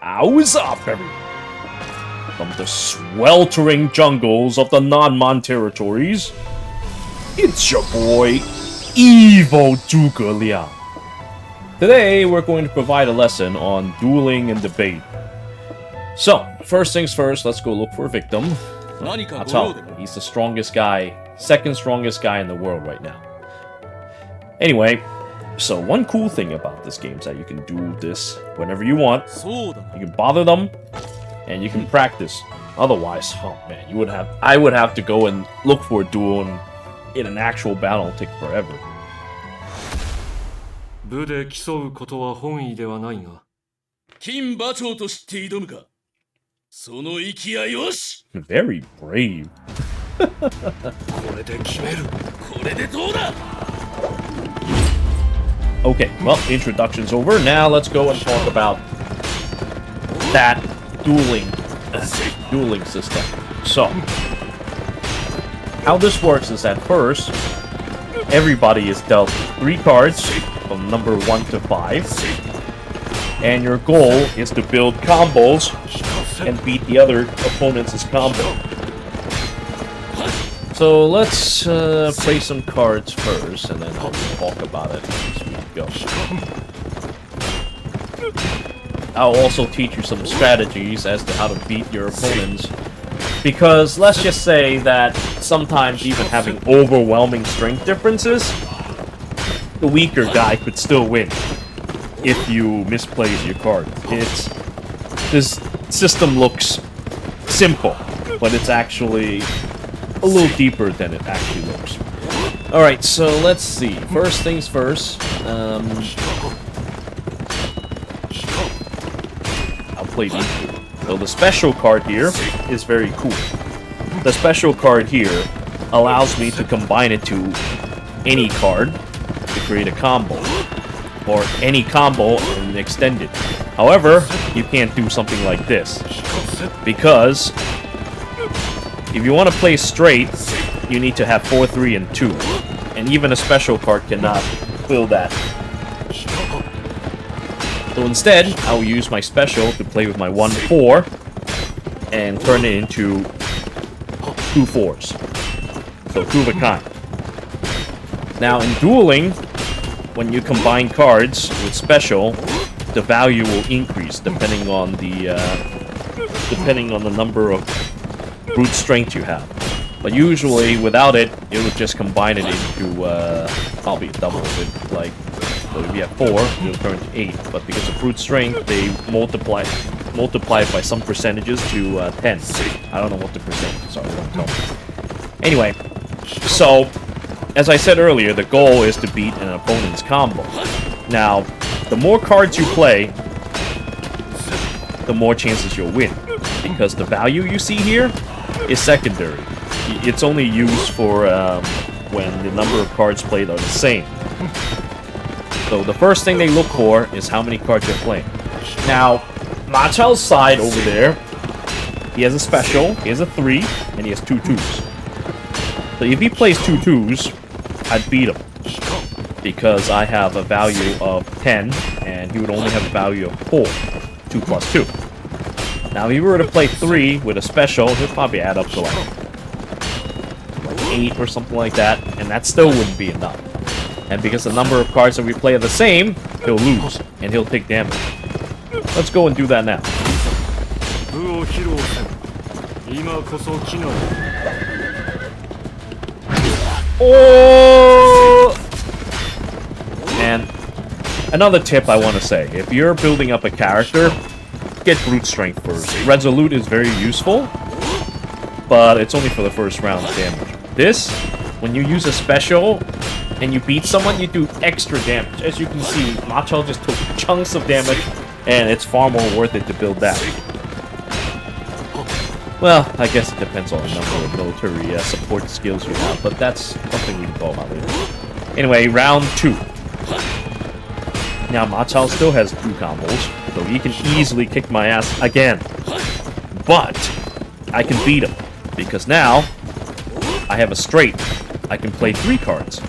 How's up, everyone? From the sweltering jungles of the non-Mon territories, it's your boy, EVIL Zhuge. Today, we're going to provide a lesson on dueling and debate. So, first things first, let's go look for a victim. Chao. He's the strongest guy, second strongest guy in the world right now. Anyway, so one cool thing about this game is that you can do this whenever you want. You can bother them, and you can practice. Otherwise, oh man, I would have to go and look for a duel in an actual battle. It'll take forever. Very brave. Okay, well, the introduction's over. Now let's go and talk about that dueling system. So, how this works is that first, everybody is dealt 3 cards from number 1 to 5, and your goal is to build combos and beat the other opponents' combo. So let's play some cards first, and then we'll talk about it as we go. I'll also teach you some strategies as to how to beat your opponents, because let's just say that sometimes even having overwhelming strength differences, the weaker guy could still win if you misplace your card. This system looks simple, but it's actually a little deeper than it actually looks. Alright, so let's see. First things first. I'll play these two. So the special card here is very cool. The special card here allows me to combine it to any card to create a combo. Or any combo and extend it. However, you can't do something like this. Because if you want to play straight, you need to have 4, 3, and 2. And even a special card cannot fill that. So instead, I will use my special to play with my 1, 4 and turn it into 2 4s. So 2 of a kind. Now in dueling, when you combine cards with special, the value will increase depending on the number of brute strength you have. But usually, without it, it would just combine it into probably double it. Like, so if you have 4, it'll turn to 8. But because of brute strength, they multiply it by some percentages to 10. I don't know what the percentages are. They don't tell me. Anyway, so as I said earlier, the goal is to beat an opponent's combo. Now, the more cards you play, the more chances you'll win, because the value you see here is secondary. It's only used for when the number of cards played are the same. So the first thing they look for is how many cards you're playing. Now, Ma Chao's side over there, he has a special, he has a 3, and he has 2 2s. So if he plays 2 2s, I'd beat him, because I have a value of 10, and he would only have a value of 4, 2 plus 2. Now, if he were to play 3 with a special, he'll probably add up to like 8 or something like that, and that still wouldn't be enough. And because the number of cards that we play are the same, he'll lose, and he'll take damage. Let's go and do that now. Oh! And another tip I want to say, if you're building up a character, get brute strength first. Resolute is very useful, but it's only for the first round's damage. This, when you use a special and you beat someone, you do extra damage. As you can see, Ma Chao just took chunks of damage, and it's far more worth it to build that. Well, I guess it depends on the number of military support skills you have, but that's something we can talk about later. Anyway, round 2. Now, Ma Chao still has 2 combos, so he can easily kick my ass again. But I can beat him, because now I have a straight. I can play 3 cards.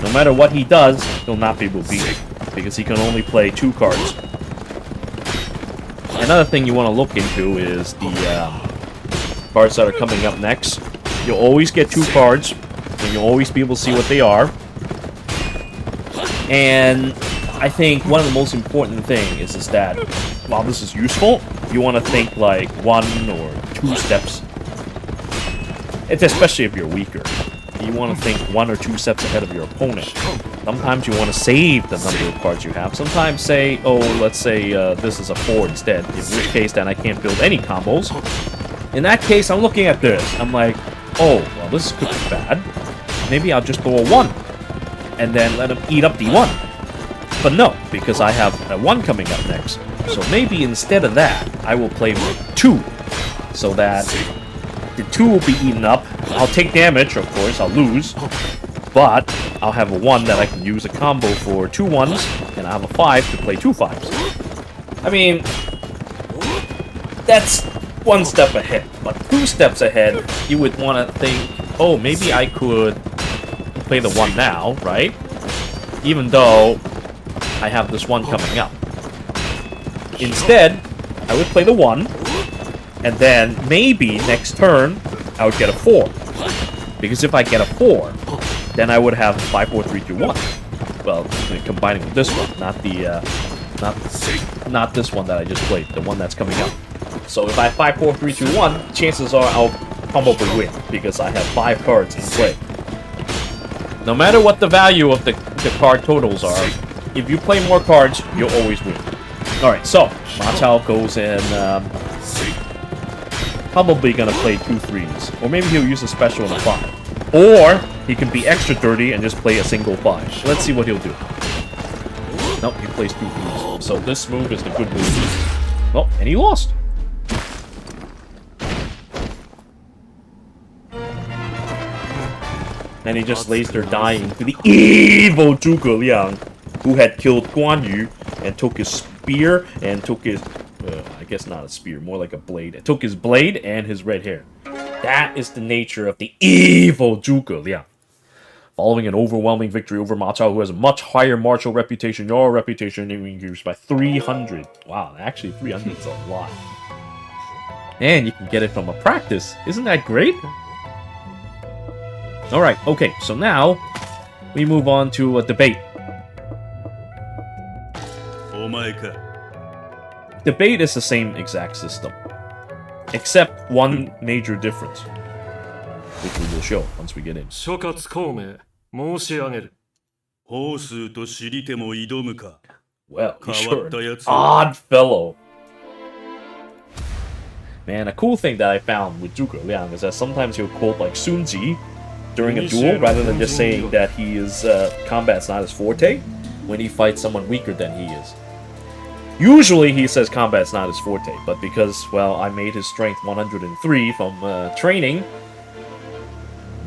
No matter what he does, he'll not be able to beat me, because he can only play 2 cards. another thing you want to look into is the cards that are coming up next. You'll always get 2 cards, and you'll always be able to see what they are. And I think one of the most important things is that while this is useful, you want to think like 1 or 2 steps. It's especially if you're weaker. You want to think 1 or 2 steps ahead of your opponent. Sometimes you want to save the number of cards you have. Sometimes say, oh, let's say this is a 4 instead. In which case, then I can't build any combos. In that case, I'm looking at this. I'm like, oh, well, this could be bad. Maybe I'll just go a 1. And then let him eat up the 1. But no, because I have a 1 coming up next. So maybe instead of that, I will play with 2. So that the 2 will be eaten up. I'll take damage, of course, I'll lose. But I'll have a 1 that I can use a combo for 2 1s. And I have a 5 to play 2 5s. I mean, that's 1 step ahead. But 2 steps ahead, you would want to think, oh, maybe I could play the 1 now, right? Even though I have this 1 coming up. Instead, I would play the 1, and then maybe next turn, I would get a 4. Because if I get a 4, then I would have 5, 4, 3, 2, 1. Well, combining with this one, not the, not this one that I just played, the one that's coming up. So if I have 5, 4, 3, 2, 1, chances are I'll probably win, because I have 5 cards in play. No matter what the value of the card totals are, if you play more cards, you'll always win. Alright, so, Ma Chao goes in, probably gonna play 2 3s. Or maybe he'll use a special in a 5. Or, he can be extra dirty and just play a single 5. Let's see what he'll do. Nope, he plays 2 3s. So this move is the good move. Oh, and he lost. And he just lays there dying to the evil Zhuge Liang, who had killed Guan Yu and took his spear and took his, I guess not a spear, more like a blade. It took his blade and his red hair. That is the nature of the evil Zhuge Liang. Following an overwhelming victory over Ma Chao, who has a much higher martial reputation, your reputation increased by 300. Wow, actually 300 is a lot. And you can get it from a practice. Isn't that great? Alright, okay, so now we move on to a debate. Debate is the same exact system, except one major difference, which we will show once we get in. Well, sure. Odd fellow. Man, a cool thing that I found with Zhuge Liang is that sometimes he'll quote like Sun Ji during a duel, rather than just saying that he is combat's not his forte when he fights someone weaker than he is. Usually he says combat's not his forte, but because, well, I made his strength 103 from training,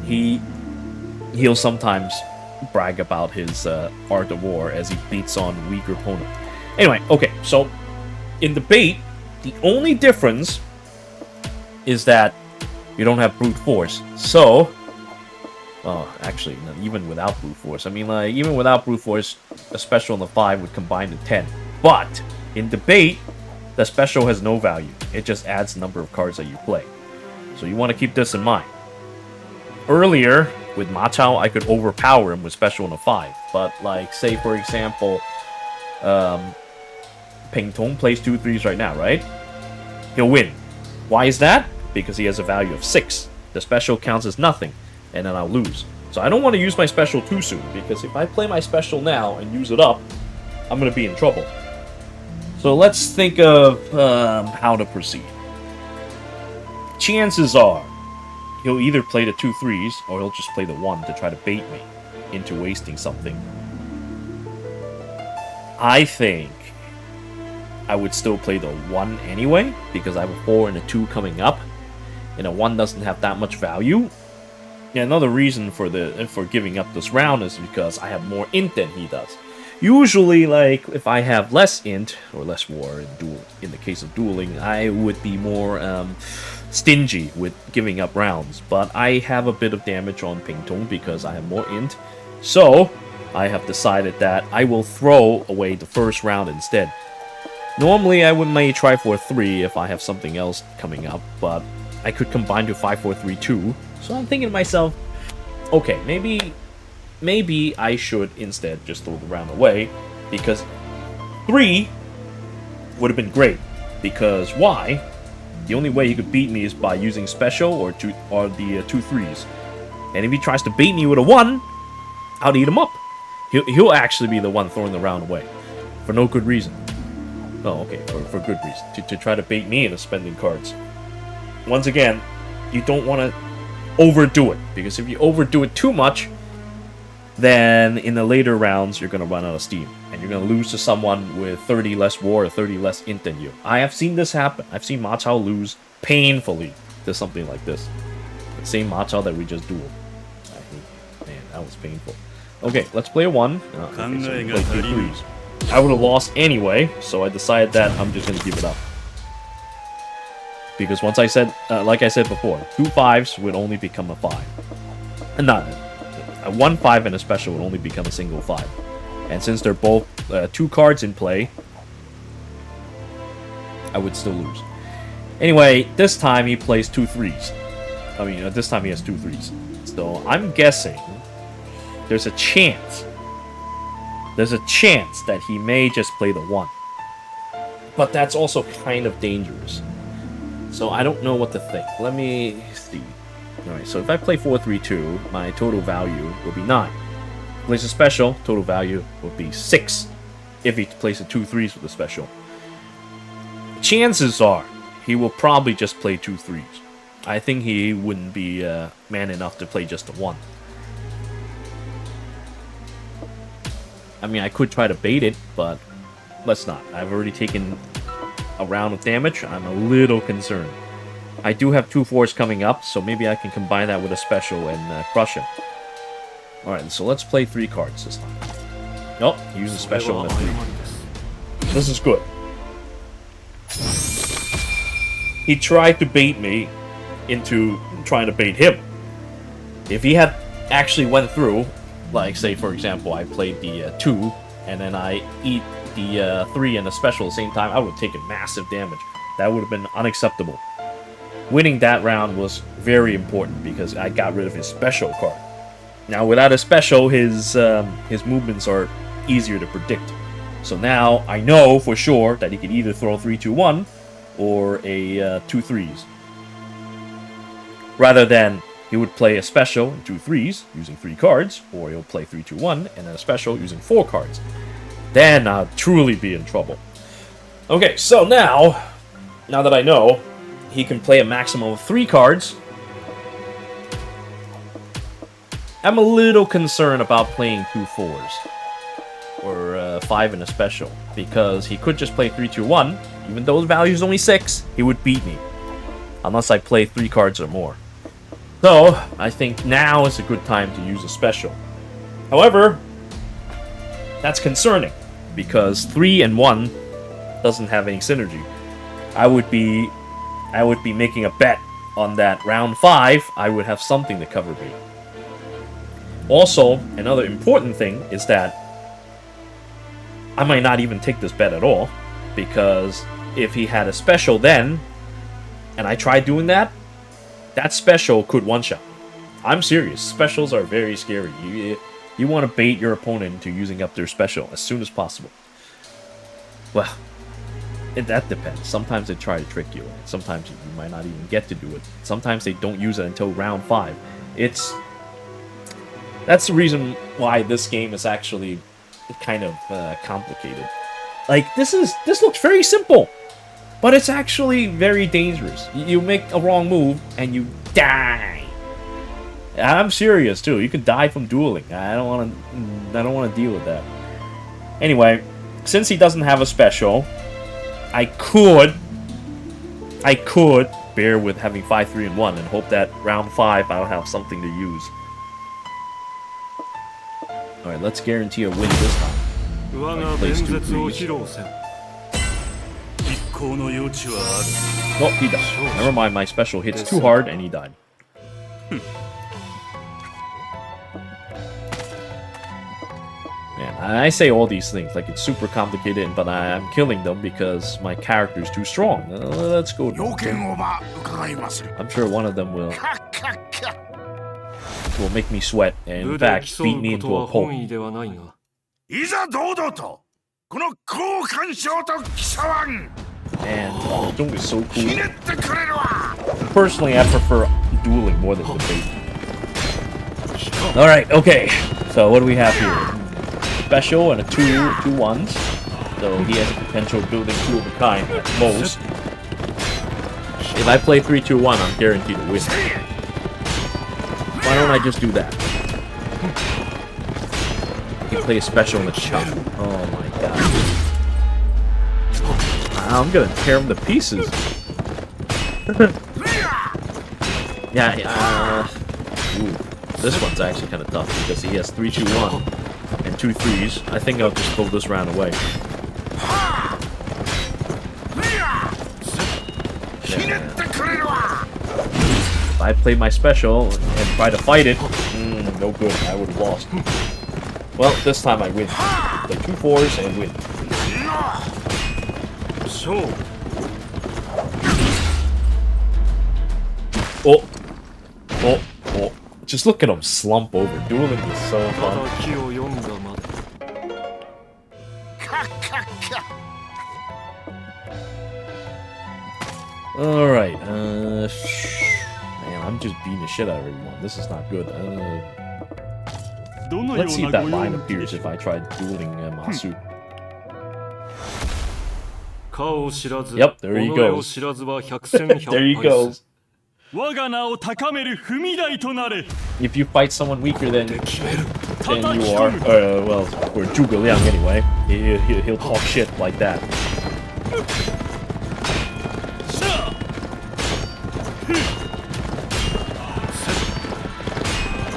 he'll sometimes brag about his art of war as he beats on weaker opponent. Anyway, okay, so in debate, the only difference is that you don't have brute force. So, oh, actually, no, even without brute force, I mean, like, even without brute force, a special on the 5 would combine to 10. But in debate, the special has no value. It just adds the number of cards that you play. So you want to keep this in mind. Earlier, with Ma Chao, I could overpower him with special on a 5. But, like, say, for example, Peng Tong plays 2 3s right now, right? He'll win. Why is that? Because he has a value of 6. The special counts as nothing, and then I'll lose. So I don't want to use my special too soon, because if I play my special now and use it up, I'm going to be in trouble. So let's think of how to proceed. Chances are, he'll either play the 2 3s, or he'll just play the 1 to try to bait me into wasting something. I think I would still play the 1 anyway, because I have a 4 and a 2 coming up, and a 1 doesn't have that much value. And another reason for giving up this round is because I have more int than he does. Usually, like, if I have less int, or less war in the case of dueling, I would be more stingy with giving up rounds. But I have a bit of damage on Peng Tong because I have more int. So, I have decided that I will throw away the first round instead. Normally, I would may try for a 3 if I have something else coming up, but I could combine to 5, 4, 3, 2. So I'm thinking to myself, okay, maybe I should instead just throw the round away, because 3 would have been great. Because why? The only way he could beat me is by using special or the 2 3s. And if he tries to beat me with a 1, I'll eat him up. He'll actually be the one throwing the round away. For no good reason. Oh, okay, for good reason. To try to bait me into spending cards. Once again, you don't want to overdo it. Because if you overdo it too much, then in the later rounds, you're going to run out of steam. And you're going to lose to someone with 30 less war or 30 less int than you. I have seen this happen. I've seen Ma Chao lose painfully to something like this. The same Ma Chao that we just dueled. Man, that was painful. Okay, let's play a 1. Okay, so we play 2 3s. I would have lost anyway, so I decided that I'm just going to give it up. Because once I said, like I said before, 2 5s would only become a 5. And not a 1 5 and a special would only become a single 5. And since they're both 2 cards in play, I would still lose. Anyway, this time he plays 2 3s. I mean, this time he has 2 3s. So I'm guessing there's a chance. There's a chance that he may just play the 1. But that's also kind of dangerous. So I don't know what to think. Let me see. Alright, so if I play 4 3 2, my total value will be 9. Plays a special, total value would be 6. If he plays the 2 3s with a special. Chances are he will probably just play 2 3s. I think he wouldn't be man enough to play just a 1. I mean, I could try to bait it, but let's not. I've already taken a round of damage. I'm a little concerned. I do have 2 4s coming up, so maybe I can combine that with a special and crush him. Alright, so let's play 3 cards this time. Nope, use a special and a 3. This is good. He tried to bait me into trying to bait him. If he had actually went through, like say for example I played the 2 and then I eat the 3 and the special at the same time, I would have taken massive damage. That would have been unacceptable. Winning that round was very important because I got rid of his special card. Now without a special, his movements are easier to predict. So now I know for sure that he can either throw 3 2 1 or a 2 3s. Rather than he would play a special and 2 3s using 3 cards, or he'll play 3 2 1 and then a special using 4 cards. Then I'll truly be in trouble. Okay, so now that I know he can play a maximum of 3 cards, I'm a little concerned about playing 2 4s or 5 and a special, because he could just play 3 2 1. Even though his value is only 6, he would beat me unless I play 3 cards or more. So, I think now is a good time to use a special. However, that's concerning, because 3 and 1 doesn't have any synergy. I would be making a bet on that round 5, I would have something to cover me. Also, another important thing is that I might not even take this bet at all, because if he had a special then, and I tried doing that, that special could one-shot. I'm serious. Specials are very scary. You want to bait your opponent into using up their special as soon as possible. Well, that depends. Sometimes they try to trick you. Sometimes you might not even get to do it. Sometimes they don't use it until round 5. That's the reason why this game is actually kind of complicated. Like, this looks very simple, but it's actually very dangerous. You make a wrong move and you die. I'm serious too. You could die from dueling. I don't want to deal with that. Anyway, since he doesn't have a special, I could bear with having 5 3 and 1 and hope that round 5 I'll have something to use. All right, let's guarantee a win this time. Plays 2 3s. Oh, he died. Never mind, my special hits too hard and he died. Man, I say all these things like it's super complicated, but I'm killing them because my character is too strong. Let's go. I'm sure one of them will make me sweat and in fact beat me into a pulp. And Huang Zhong is so cool. Personally, I prefer dueling more than debate. Alright, okay. So what do we have here? Special and a two ones. So he has the potential of building 2 of a kind at most. If I play 3-2-1, I'm guaranteed to win. Why don't I just do that? You play a special in the Chao. Oh my god. I'm gonna tear him to pieces. Ooh, this one's actually kind of tough because he has 3-2-1 and 2 3s. I think I'll just throw this round away. If I play my special and try to fight it, no good. I would have lost. Well, this time I win. Play 2 4s and win. Oh. Just look at him slump over. Dueling is so fun. Alright, man, I'm just beating the shit out of everyone. This is not good. Let's see if that line appears if I try dueling Masu. Yep, there he goes. There he goes. If you fight someone weaker than you are, well, or Zhuge Liang anyway, he'll talk shit like that.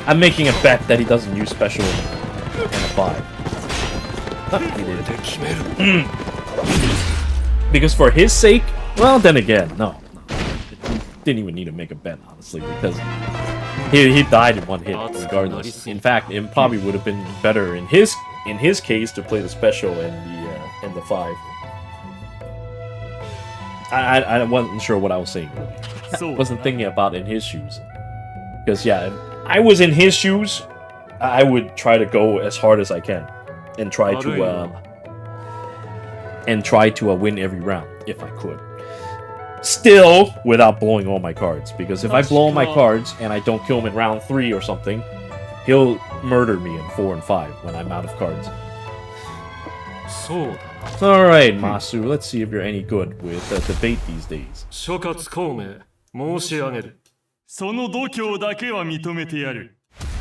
I'm making a bet that he doesn't use special in a 5. He did. Because for his sake, well, then again, no. Didn't even need to make a bet, honestly, because he died in 1 hit, regardless. In fact, it probably would have been better in his case to play the special and the 5. I wasn't sure what I was saying, really. I wasn't thinking about in his shoes. Because, yeah, if I was in his shoes, I would try to go as hard as I can and try to win every round if I could. Still, without blowing all my cards, because if I blow all my cards and I don't kill him in round 3 or something, he'll murder me in 4 and 5 when I'm out of cards. Alright, Masu, let's see if you're any good with debate these days.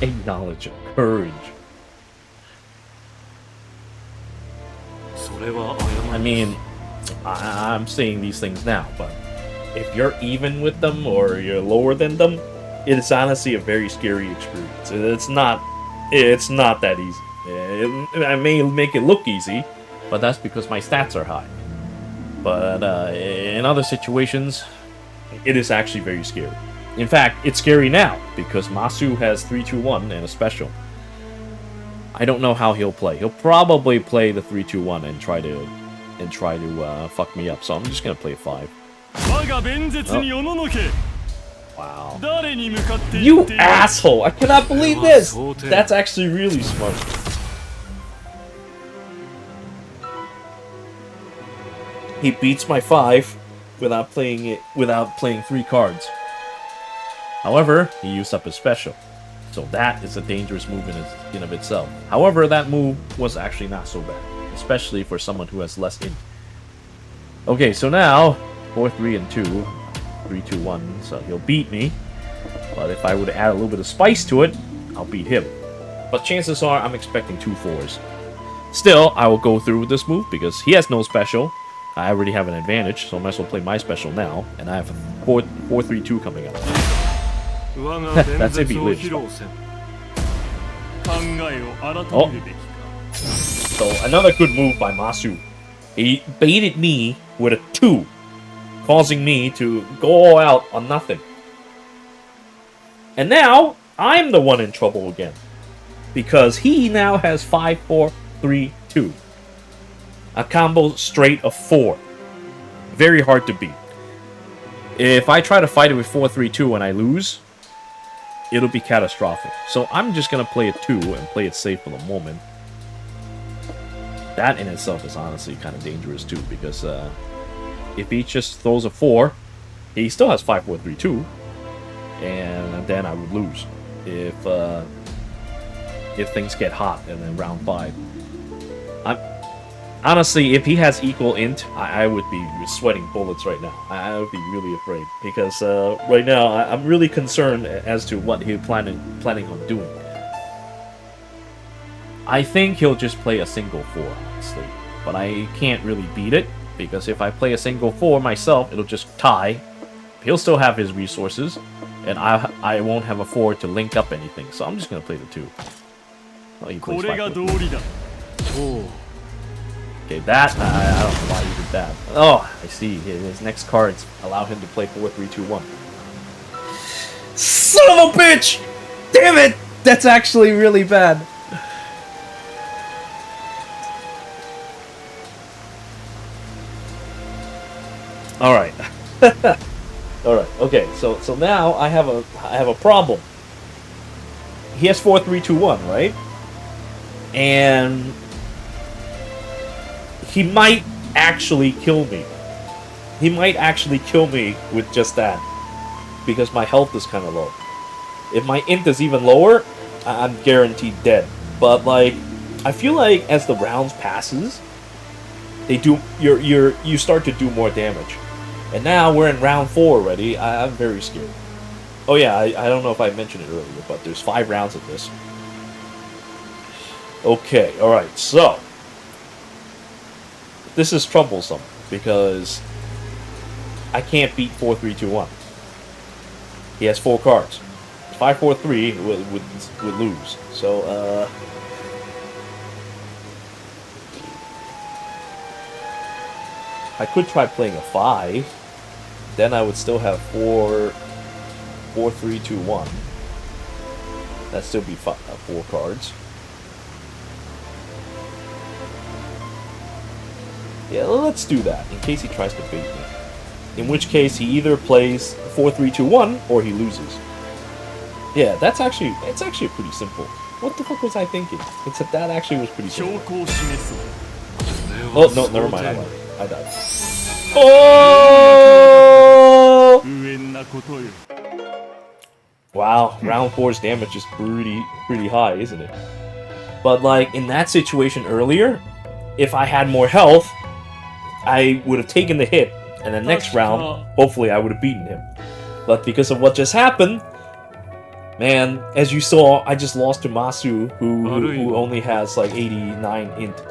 Acknowledge your courage. I mean, I'm saying these things now, but if you're even with them or you're lower than them, it's honestly a very scary experience. It's not that easy. I may make it look easy, but that's because my stats are high. But in other situations, it is actually very scary. In fact, it's scary now because Masu has 3-2-1 and a special. I don't know how he'll play. He'll probably play the 3-2-1 and try to fuck me up. So I'm just gonna play 5. Oh. Wow. You asshole! I cannot believe this! That's actually really smart. He beats my 5 without playing 3 cards. However, he used up his special. So that is a dangerous move in of itself. However, that move was actually not so bad, especially for someone who has less in. Okay, so now 4-3 and 2, 3-2-1. So he'll beat me. But if I were to add a little bit of spice to it, I'll beat him. But chances are I'm expecting 2 4s. Still, I will go through with this move because he has no special. I already have an advantage, so I might as well play my special now. And I have a 4-3-2 coming up. That's if he lives. Oh. So another good move by Masu. He baited me with a 2, causing me to go all out on nothing. And now I'm the one in trouble again, because he now has 5-4, 4-3-2. A combo straight of 4. Very hard to beat. If I try to fight it with 4-3-2 and I lose, it'll be catastrophic. So I'm just gonna play it 2 and play it safe for the moment. That in itself is honestly kind of dangerous too, because if he just throws a 4, he still has 5-4-3-2, and then I would lose if things get hot and then round 5. Honestly, if he has equal int, I would be sweating bullets right now. I would be really afraid, because right now I'm really concerned as to what he's planning on doing. I think he'll just play a single 4, honestly, but I can't really beat it, because if I play a single 4 myself, it'll just tie. He'll still have his resources, and I won't have a 4 to link up anything, so I'm just gonna play the 2. Oh, he plays 5. Okay, that, I don't know why he did that. Oh, I see. His next cards allow him to play 4-3-2-1. Son of a bitch! Damn it! That's actually really bad. Alright. Alright, okay, so now I have a problem. He has 4-3-2-1, right? And he might actually kill me. He might actually kill me with just that, because my health is kind of low. If my int is even lower, I'm guaranteed dead. But like, I feel like as the rounds passes, you start to do more damage. And now we're in round 4 already. I'm very scared. Oh yeah, I don't know if I mentioned it earlier, but there's 5 rounds of this. Okay, alright, so this is troublesome, because I can't beat 4-3-2-1. He has 4 cards. 5-4-3 would lose. So, I could try playing a 5. Then I would still have 4-3-2-1. That'd still be 4 cards. Yeah, let's do that, in case he tries to bait me. In which case, he either plays 4-3-2-1, or he loses. Yeah, it's actually pretty simple. What the fuck was I thinking? Except that actually was pretty simple. Oh, no, never mind, I died. Oh! Wow, round 4's damage is pretty high, isn't it? But like, in that situation earlier, if I had more health, I would have taken the hit, and the next round, hopefully I would have beaten him. But because of what just happened, man, as you saw, I just lost to Masu, who only has like 89 int.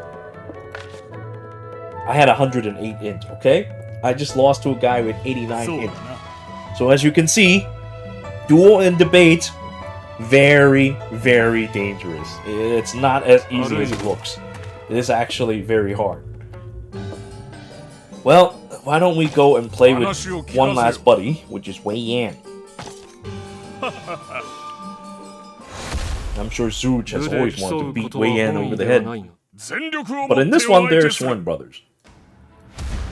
I had 108 int, okay? I just lost to a guy with 89 int. So as you can see, duel and debate, very, very dangerous. It's not as easy as it looks. It is actually very hard. Well, why don't we go and play with one last buddy, which is Wei Yan. I'm sure Zhuge has always wanted to beat Wei Yan over the head. But in this one, they're sworn brothers.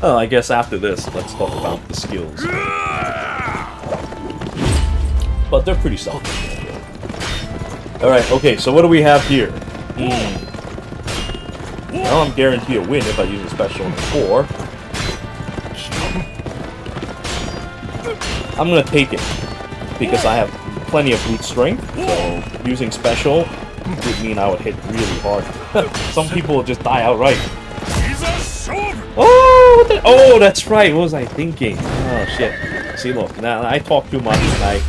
Oh, I guess after this, let's talk about the skills. But they're pretty solid. Alright, okay, so what do we have here? Well, I'm guaranteed a win if I use a special on the 4. I'm gonna take it, because I have plenty of brute strength, so using special would mean I would hit really hard. Some people will just die outright. Oh, oh, that's right. What was I thinking? Oh shit. See, look, now I talk too much and I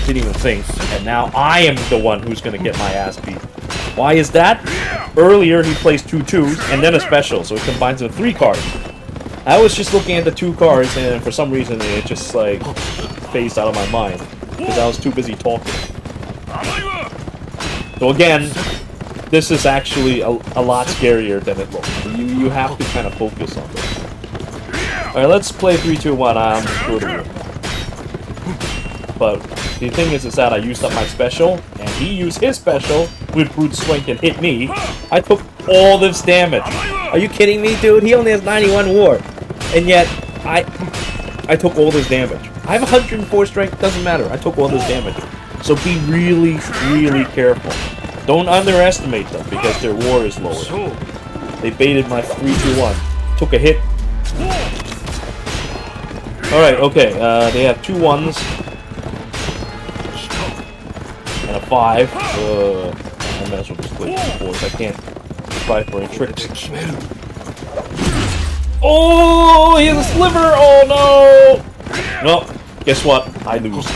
didn't even think, and now I am the one who's gonna get my ass beat. Why is that? Earlier he plays 2 2s and then a special, so it combines with 3 cards. I was just looking at the 2 cards, and for some reason it just like phased out of my mind because I was too busy talking. So again, this is actually a lot scarier than it looks. You have to kind of focus on this. All right, let's play 3 2 1. I'm good. But the thing is that I used up my special, and he used his special with brute strength and hit me. I took all this damage. Are you kidding me, dude? He only has 91 war, and yet I took all this damage. I have 104 strength. Doesn't matter. I took all this damage. So be really, really careful. Don't underestimate them because their war is lower. They baited my 3-2-1. Took a hit. Alright, okay. They have 2 1s. And a 5. I might as well just play 2 4s. I can't try for any tricks. Oh, he has a sliver! Oh no! Well, guess what? I lose.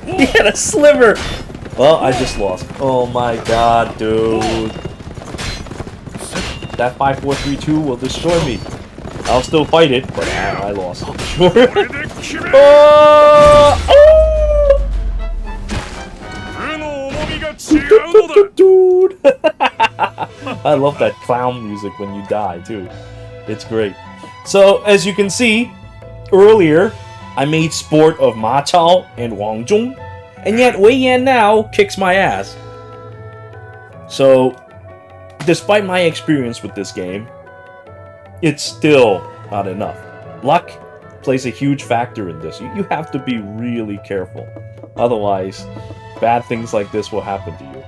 He had a sliver! Well, I just lost. Oh my god, dude. That 5-4-3-2 will destroy me. I'll still fight it, but I lost. Sure. Dude! I love that clown music when you die, too. It's great. So, as you can see, earlier, I made sport of Ma Chao and Huang Zhong, and yet Wei Yan now kicks my ass. So, despite my experience with this game, it's still not enough. Luck plays a huge factor in this. You have to be really careful. Otherwise, bad things like this will happen to you.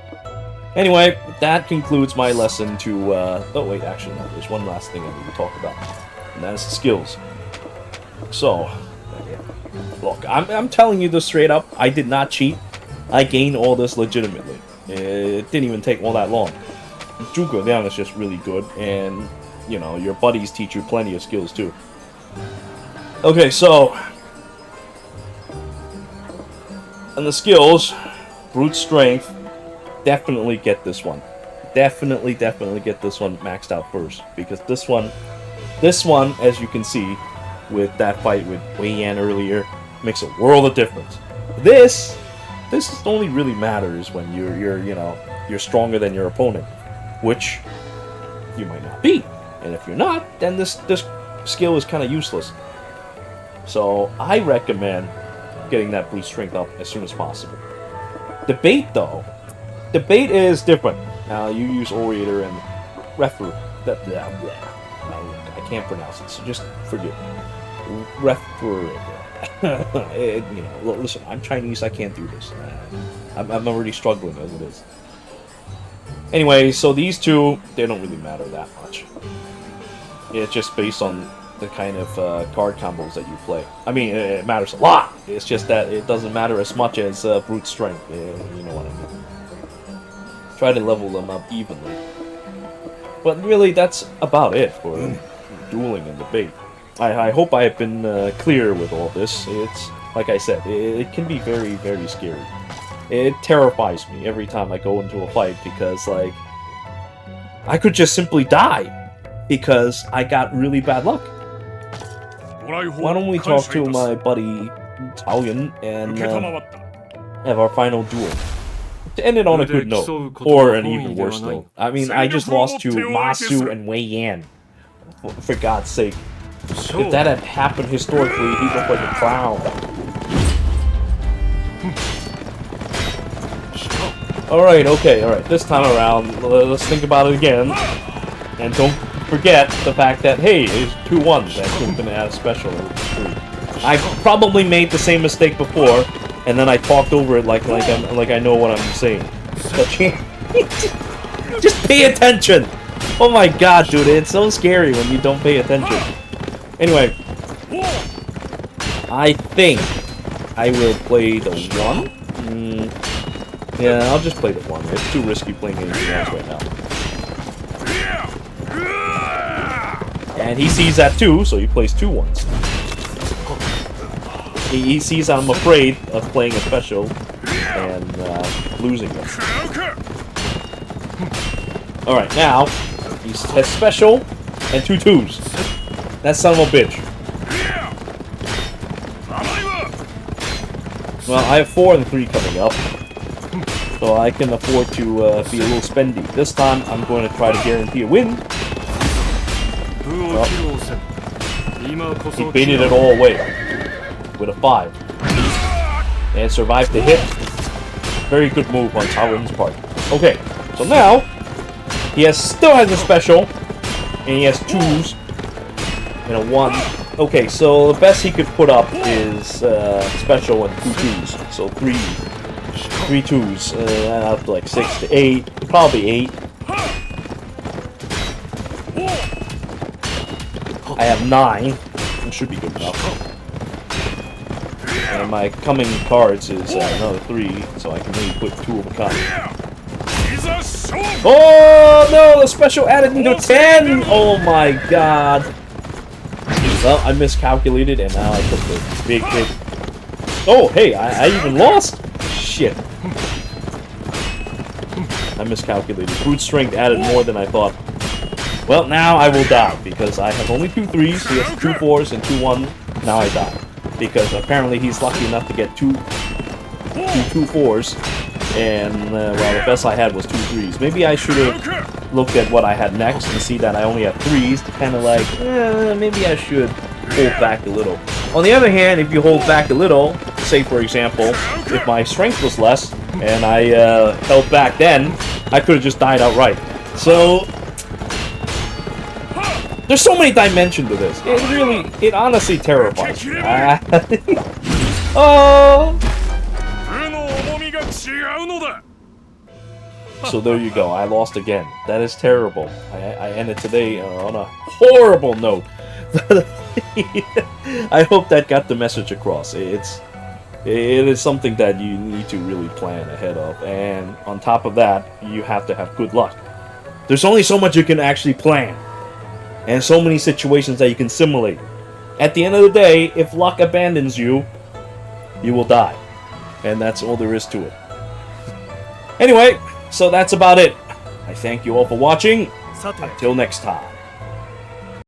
Anyway, that concludes my lesson to, oh wait, actually no, there's one last thing I need to talk about. And that's the skills. So, look, I'm telling you this straight up, I did not cheat. I gained all this legitimately. It didn't even take all that long. Zhuge Liang is just really good, and, you know, your buddies teach you plenty of skills too. Okay, so, and the skills, brute strength, definitely get this one. Definitely get this one maxed out first, because this one, as you can see, with that fight with Wei Yan earlier, makes a world of difference. This only really matters when you're stronger than your opponent, which you might not be. And if you're not, then this skill is kind of useless. So I recommend getting that brute strength up as soon as possible. Debate though, debate is different. Now you use orator and refer. I can't pronounce it, so just forgive me. Refer. Listen, I'm Chinese. I can't do this. I'm already struggling as it is. Anyway, so these two, they don't really matter that much. It's just based on the kind of card combos that you play. I mean, it matters a lot. It's just that it doesn't matter as much as brute strength. You know what I mean. Try to level them up evenly. But really, that's about it for dueling and debate. I hope I have been clear with all this. It's, like I said, it can be very, very scary. It terrifies me every time I go into a fight because, like, I could just simply die because I got really bad luck. Why don't we talk to my buddy Chao and have our final duel? To end it on a good note, or an even worse note. I mean, I just lost to Su and Wei Yan. For God's sake. If that had happened historically, he looked like a clown. Alright, okay, alright. This time around, let's think about it again. And don't forget the fact that, hey, it's 2-1s. I could have been at a special. I probably made the same mistake before, and then I talked over it like I know what I'm saying. But just pay attention! Oh my god, dude, it's so scary when you don't pay attention. Anyway, I think I will play the 1. Yeah, I'll just play the 1. It's too risky playing anything else right now. And he sees that too, so he plays 2 1s. He sees I'm afraid of playing a special and losing them. Alright, now he has special and 2 2s. That son of a bitch. Well, I have 4 and 3 coming up, so I can afford to be a little spendy. This time, I'm going to try to guarantee a win. Well, he baited it all away. with a 5. And survived the hit. Very good move on Chao part. Okay, so now he still has a special, and he has 2s and a 1. Okay, so the best he could put up is special and 2 2s. So 3 2s, up to like 6 to 8, probably 8. I have 9. It should be good enough. And my coming cards is another 3, so I can maybe put 2 of a kind. Oh no, the special added into 10! Oh my god. Well, I miscalculated and now I took the big hit. Oh, hey, I even lost? Shit. I miscalculated. Brute strength added more than I thought. Well, now I will die because I have only 2 3s, he has 2 4s and 2 1s. Now I die. Because apparently he's lucky enough to get 2 4s, and well, the best I had was 2 3s. Maybe I should have looked at what I had next and see that I only have 3s to kind of like, maybe I should hold back a little. On the other hand, if you hold back a little, say for example, if my strength was less and I held back then, I could have just died outright. So there's so many dimensions to this. It honestly terrifies me. Oh! So there you go. I lost again. That is terrible. I ended today on a horrible note. I hope that got the message across. It is something that you need to really plan ahead of. And on top of that, you have to have good luck. There's only so much you can actually plan. And so many situations that you can simulate. At the end of the day, if luck abandons you, you will die. And that's all there is to it. Anyway, so that's about it. I thank you all for watching. Until next time.